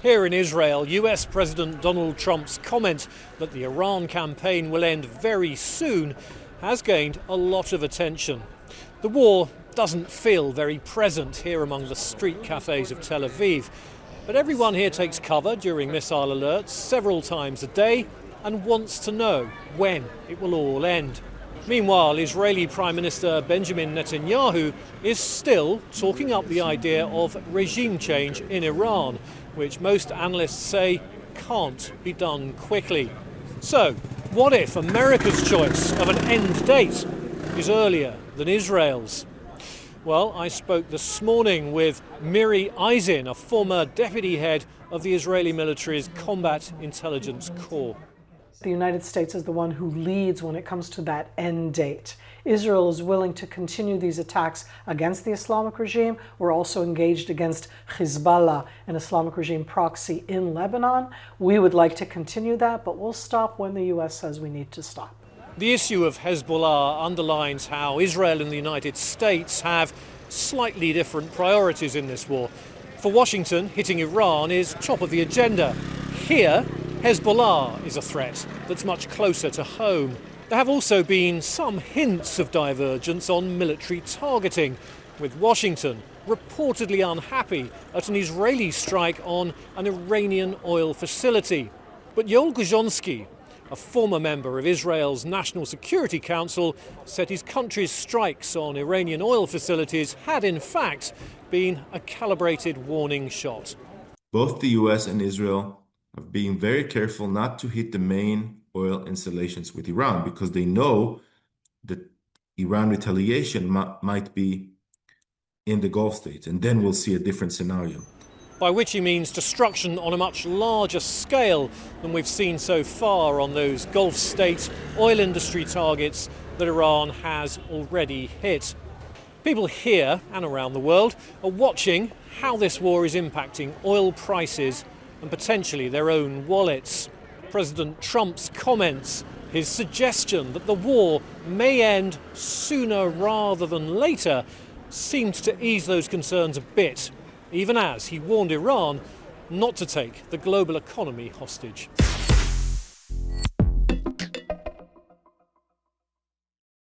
Here in Israel, US President Donald Trump's comment that the Iran campaign will end very soon has gained a lot of attention. The war doesn't feel very present here among the street cafes of Tel Aviv, but everyone here takes cover during missile alerts several times a day and wants to know when it will all end. Meanwhile, Israeli Prime Minister Benjamin Netanyahu is still talking up the idea of regime change in Iran, which most analysts say can't be done quickly. So, what if America's choice of an end date is earlier than Israel's? Well, I spoke this morning with Miri Eisen, a former deputy head of the Israeli military's Combat Intelligence Corps. The United States is the one who leads when it comes to that end date. Israel is willing to continue these attacks against the Islamic regime. We're also engaged against Hezbollah, an Islamic regime proxy in Lebanon. We would like to continue that, but we'll stop when the US says we need to stop. The issue of Hezbollah underlines how Israel and the United States have slightly different priorities in this war. For Washington, hitting Iran is top of the agenda. Here, Hezbollah is a threat that's much closer to home. There have also been some hints of divergence on military targeting, with Washington reportedly unhappy at an Israeli strike on an Iranian oil facility. But Yoel Guzhonsky, a former member of Israel's National Security Council, said his country's strikes on Iranian oil facilities had in fact been a calibrated warning shot. Both the US and Israel of being very careful not to hit the main oil installations with Iran, because they know that Iran retaliation might be in the Gulf states, and then we'll see a different scenario. By which he means destruction on a much larger scale than we've seen so far on those Gulf state oil industry targets that Iran has already hit. People here and around the world are watching how this war is impacting oil prices and potentially their own wallets. President Trump's comments, his suggestion that the war may end sooner rather than later, seemed to ease those concerns a bit, even as he warned Iran not to take the global economy hostage.